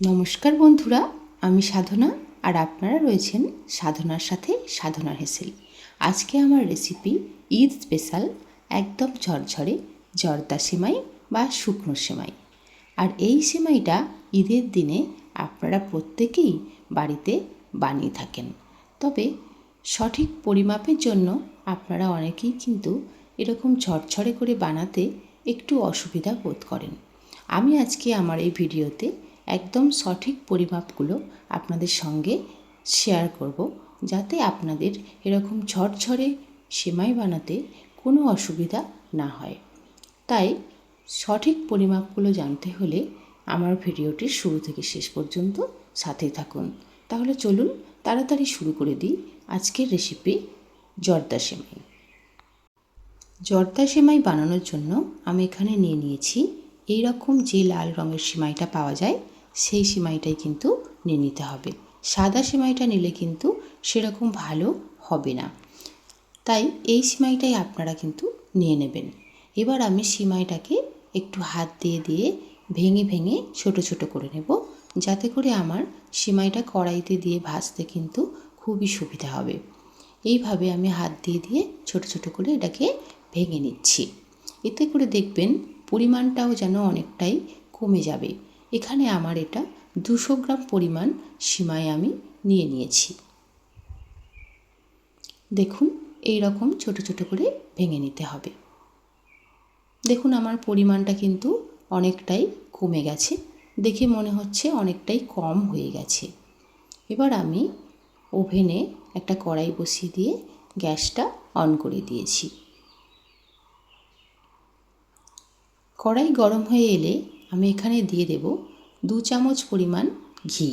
নমস্কার বন্ধুরা, আমি সাধনা আর আপনারা রয়েছেন সাধনার সাথে সাধনার হেসেল। আজকে আমার রেসিপি ঈদ স্পেশাল একদম ঝরঝরে জর্দা সেমাই বা শুকনো সেমাই। আর এই সেমাইটা ঈদের দিনে আপনারা প্রত্যেকেই বাড়িতে বানিয়ে থাকেন, তবে সঠিক পরিমাপের জন্য আপনারা অনেকেই কিন্তু এরকম ঝরঝরে করে বানাতে একটু অসুবিধা বোধ করেন। আমি আজকে আমার এই ভিডিওতে একদম সঠিক পরিমাপগুলো আপনাদের সঙ্গে শেয়ার করব, যাতে আপনাদের এরকম ঝরঝরে সেমাই বানাতে কোনো অসুবিধা না হয়। তাই সঠিক পরিমাপগুলো জানতে হলে আমার ভিডিওটির শুরু থেকে শেষ পর্যন্ত সাথেই থাকুন। তাহলে চলুন তাড়াতাড়ি শুরু করে দিই আজকের রেসিপি জর্দা সেমাই। জর্দা সেমাই বানানোর জন্য আমি এখানে নিয়ে নিয়েছি এই রকম যে লাল রঙের সেমাইটা পাওয়া যায়, সেই সেমাইটাই কিন্তু নিয়ে নিতে হবে। সাদা সেমাইটা নিলে কিন্তু সেরকম ভালো হবে না, তাই এই সেমাইটাই আপনারা কিন্তু নিয়ে নেবেন। এবার আমি সেমাইটাকে একটু হাত দিয়ে দিয়ে ভেঙে ভেঙে ছোট ছোট করে নেব, যাতে করে আমার সেমাইটা কড়াইতে দিয়ে ভাজতে কিন্তু খুবই সুবিধা হবে। এইভাবে আমি হাত দিয়ে দিয়ে ছোট ছোট করে এটাকে ভেঙে নিচ্ছি। এতে করে দেখবেন পরিমাণটাও যেন অনেকটাই কমে যাবে। এখানে আমার এটা 200 গ্রাম পরিমাণ সেমাই আমি নিয়ে নিয়েছি। দেখুন এই রকম ছোট ছোট করে ভেঙে নিতে হবে। দেখুন আমার পরিমাণটা কিন্তু অনেকটাই কমে গেছে, দেখে মনে হচ্ছে অনেকটাই কম হয়ে গেছে। এবার আমি ওভেনে একটা কড়াই বসিয়ে দিয়ে গ্যাসটা অন করে দিয়েছি। কড়াই গরম হয়ে এলে আমি এখানে দিয়ে দেব 2 চামচ পরিমাণ ঘি।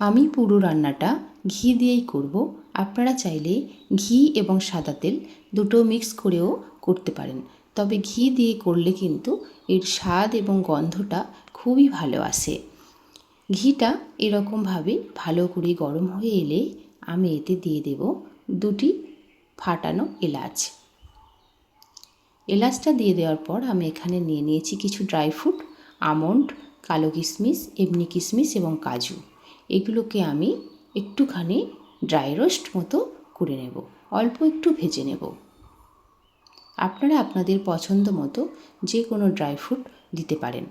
আমি পুরো রান্নাটা ঘি দিয়েই করব। আপনারা চাইলে ঘি এবং সাদা তেল দুটো মিক্স করেও করতে পারেন, তবে ঘি দিয়ে করলে কিন্তু এর স্বাদ এবং গন্ধটা খুবই ভালো আসে। ঘিটা এরকমভাবে ভালো করে গরম হয়ে এলে আমি এতে দিয়ে দেব 2টি ফাটানো এলাচ। এলাচটা দিয়ে দেওয়ার পর আমি এখানে নিয়ে নিয়েছি কিছু ড্রাই ফ্রুট, আমন্ড, কালো কিশমিশ, এমনি কিশমিশ এবং কাজু। এগুলোকে আমি একটুখানি ড্রাই রোস্ট মতো করে নেব, অল্প একটু ভেজে নেব। আপনারা আপনাদের পছন্দ মতো যে কোনো ড্রাই ফ্রুট দিতে পারেন।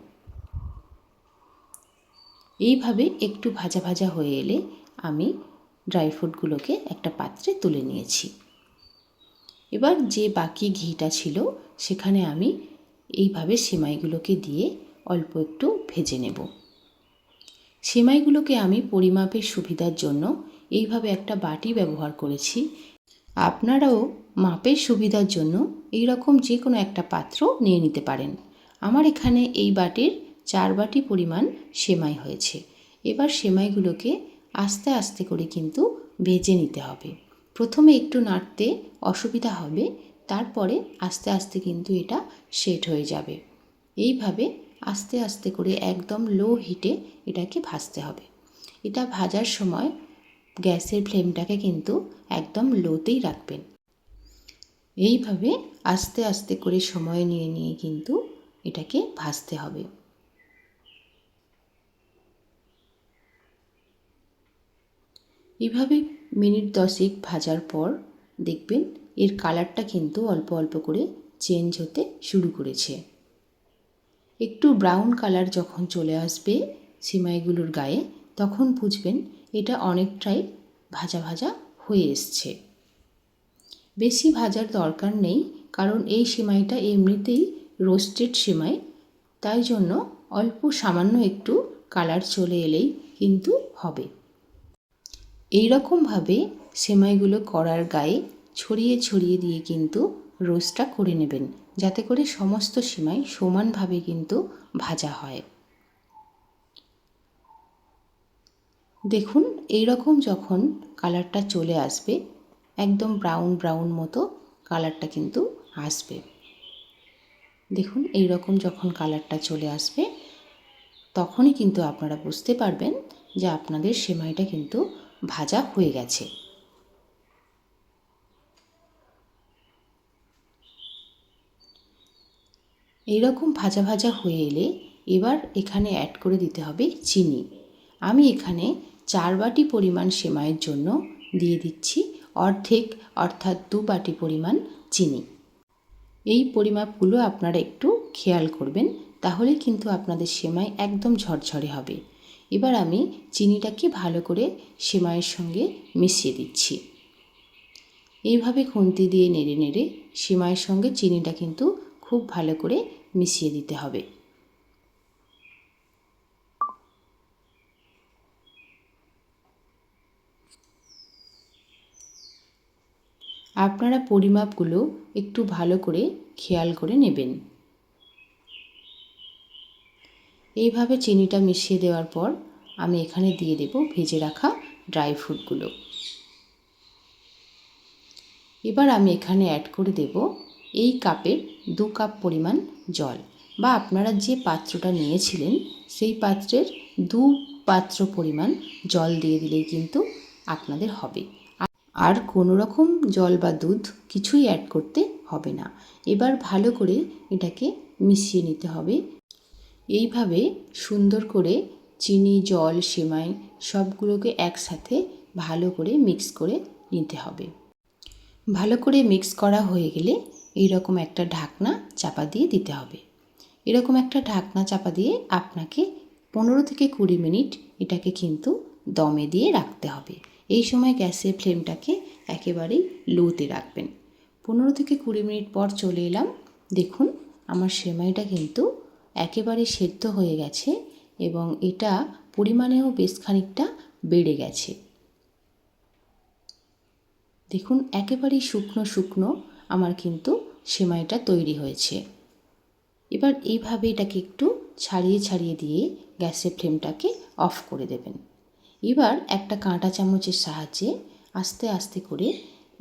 এইভাবে একটু ভাজা ভাজা হয়ে এলে আমি ড্রাই ফ্রুটগুলোকে একটা পাত্রে তুলে নিয়েছি। এবার যে বাকি ঘিটা ছিল সেখানে আমি এইভাবে সেমাইগুলোকে দিয়ে অল্প একটু ভেজে নেব। সেমাইগুলোকে আমি পরিমাপের সুবিধার জন্য এইভাবে একটা বাটি ব্যবহার করেছি। আপনারাও মাপের সুবিধার জন্য এই রকম যে কোনো একটা পাত্র নিয়ে নিতে পারেন। আমার এখানে এই বাটির 4 বাটি পরিমাণ সেমাই হয়েছে। এবার সেমাইগুলোকে আস্তে আস্তে করে কিন্তু ভেজে নিতে হবে। প্রথমে একটু নাড়তে অসুবিধা হবে, তারপরে আস্তে আস্তে কিন্তু এটা সেট হয়ে যাবে। এইভাবে আস্তে আস্তে করে একদম লো হিটে এটাকে ভাজতে হবে। এটা ভাজার সময় গ্যাসের ফ্লেমটাকে কিন্তু একদম লোতেই রাখবেন। এইভাবে আস্তে আস্তে করে সময় নিয়ে নিয়ে কিন্তু এটাকে ভাজতে হবে। এভাবে মিনিট 10 ভাজার পর দেখবেন এর কালারটা কিন্তু অল্প অল্প করে চেঞ্জ হতে শুরু করেছে। একটু ব্রাউন কালার যখন চলে আসবে সিমাইগুলোর গায়ে, তখন বুঝবেন এটা অনেকটাই ভাজা ভাজা হয়ে এসছে। বেশি ভাজার দরকার নেই, কারণ এই সিমাইটা এমনিতেই রোস্টেড সিমাই, তাই জন্য অল্প সামান্য একটু কালার চলে এলেই কিন্তু হবে। এই রকমভাবে সেমাইগুলো কড়ার গায়ে ছড়িয়ে ছড়িয়ে দিয়ে কিন্তু রোস্টটা করে নেবেন, যাতে করে সমস্ত সেমাই সমানভাবে কিন্তু ভাজা হয়। দেখুন এই রকম যখন কালারটা চলে আসবে, একদম ব্রাউন ব্রাউন মতো কালারটা কিন্তু আসবে। দেখুন এই রকম যখন কালারটা চলে আসবে, তখনই কিন্তু আপনারা বুঝতে পারবেন যে আপনাদের সেমাইটা কিন্তু ভাজা হয়ে গেছে। এইরকম ভাজা ভাজা হয়ে এলে এবার এখানে অ্যাড করে দিতে হবে চিনি। আমি এখানে 4 বাটি পরিমাণ সেমাইয়ের জন্য দিয়ে দিচ্ছি অর্ধেক অর্থাৎ 2 বাটি পরিমাণ চিনি। এই পরিমাপগুলো আপনারা একটু খেয়াল করবেন, তাহলে কিন্তু আপনাদের সেমাই একদম ঝরঝরে হবে। এবার আমি চিনিটাকে ভালো করে সেমাইয়ের সঙ্গে মিশিয়ে দিচ্ছি। এইভাবে খুন্তি দিয়ে নেড়ে নেড়ে সেমাইয়ের সঙ্গে চিনিটা কিন্তু খুব ভালো করে মিশিয়ে দিতে হবে। আপনারা পরিমাপগুলো একটু ভালো করে খেয়াল করে নেবেন। এইভাবে চিনিটা মিশিয়ে দেওয়ার পর আমি এখানে দিয়ে দেব ভেজে রাখা ড্রাই ফ্রুটগুলো। এবার আমি এখানে অ্যাড করে দেব এই কাপের 2 কাপ পরিমাণ জল, বা আপনারা যে পাত্রটা নিয়েছিলেন সেই পাত্রের 2 পাত্র পরিমাণ জল দিয়ে দিলেই কিন্তু আপনাদের হবে। আর কোনো রকম জল বা দুধ কিছুই অ্যাড করতে হবে না। এবার ভালো করে এটাকে মিশিয়ে নিতে হবে। এইভাবে সুন্দর করে চিনি, জল, সেমাই সবগুলোকে একসাথে ভালো করে মিক্স করে নিতে হবে। ভালো করে মিক্স করা হয়ে গেলে এইরকম একটা ঢাকনা চাপা দিয়ে দিতে হবে। এরকম একটা ঢাকনা চাপা দিয়ে আপনাকে 15 থেকে 20 মিনিট এটাকে কিন্তু দমে দিয়ে রাখতে হবে। এই সময় গ্যাসের ফ্লেমটাকে একেবারেই লোতে রাখবেন। 15 থেকে 20 মিনিট পর চলে এলাম। দেখুন আমার সেমাইটা কিন্তু একেবারে সেদ্ধ হয়ে গেছে এবং এটা পরিমাণেও বেশ খানিকটা বেড়ে গেছে। দেখুন একেবারেই শুকনো শুকনো আমার কিন্তু সেমাইটা তৈরি হয়েছে। এবার এইভাবে এটাকে একটু ছাড়িয়ে ছাড়িয়ে দিয়ে গ্যাসের ফ্লেমটাকে অফ করে দেবেন। এবার একটা কাঁটা চামচের সাহায্যে আস্তে আস্তে করে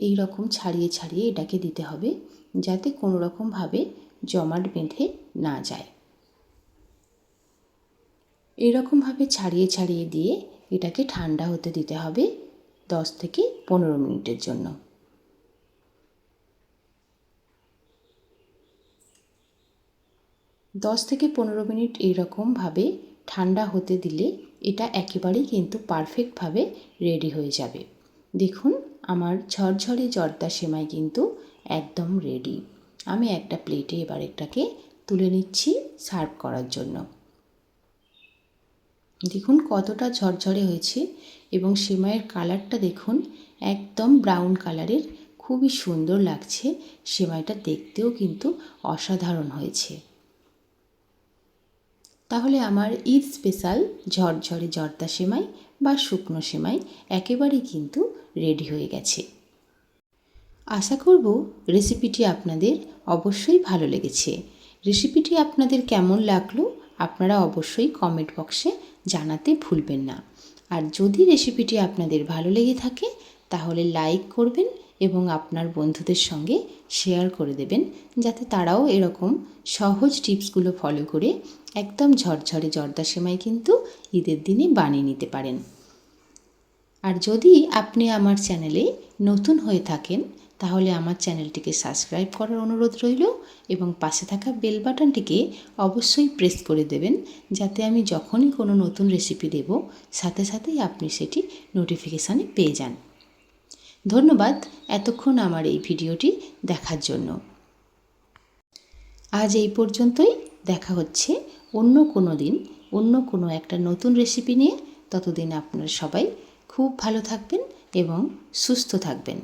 এই রকম ছাড়িয়ে ছাড়িয়ে এটাকে দিতে হবে, যাতে কোনো রকমভাবে জমাট বেঁধে না যায়। এইরকমভাবে ছাড়িয়ে ছাড়িয়ে দিয়ে এটাকে ঠান্ডা হতে দিতে হবে 10 থেকে 15 মিনিটের জন্য। 10 থেকে 15 মিনিট এইরকমভাবে ঠান্ডা হতে দিলে এটা একেবারেই কিন্তু পারফেক্টভাবে রেডি হয়ে যাবে। দেখুন আমার ঝরঝরে জর্দা সেমাই কিন্তু একদম রেডি। আমি একটা প্লেটে এবার এটাকে তুলে নিচ্ছি সার্ভ করার জন্য। দেখুন কতটা ঝরঝরে হয়েছে এবং সেমাইয়ের কালারটা দেখুন একদম ব্রাউন কালারের, খুবই সুন্দর লাগছে। সেমাইটা দেখতেও কিন্তু অসাধারণ হয়েছে। তাহলে আমার ঈদ স্পেশাল ঝরঝরে জর্দা সেমাই বা শুকনো সেমাই একেবারেই কিন্তু রেডি হয়ে গেছে। আশা করব রেসিপিটি আপনাদের অবশ্যই ভালো লেগেছে। রেসিপিটি আপনাদের কেমন লাগলো আপনারা অবশ্যই কমেন্ট বক্সে জানাতে ভুলবেন না। আর যদি রেসিপিটি আপনাদের ভালো লেগে থাকে তাহলে লাইক করবেন এবং আপনার বন্ধুদের সঙ্গে শেয়ার করে দেবেন, যাতে তারাও এরকম সহজ টিপসগুলো ফলো করে একদম ঝরঝরে জর্দা সেমাই কিন্তু ঈদের দিনে বানিয়ে নিতে পারেন। আর যদি আপনি আমার চ্যানেলে নতুন হয়ে থাকেন তাহলে আমার চ্যানেলটিকে সাবস্ক্রাইব করার অনুরোধ রইল এবং পাশে থাকা বেল বাটনটিকে অবশ্যই প্রেস করে দেবেন, যাতে আমি যখনই কোনো নতুন রেসিপি দেব সাথে সাথেই আপনি সেটি নোটিফিকেশানে পেয়ে যান। ধন্যবাদ এতক্ষণ আমার এই ভিডিওটি দেখার জন্য। আজ এই পর্যন্তই। দেখা হচ্ছে অন্য কোনো দিন অন্য কোনো একটা নতুন রেসিপি নিয়ে। ততদিন আপনারা সবাই খুব ভালো থাকবেন এবং সুস্থ থাকবেন।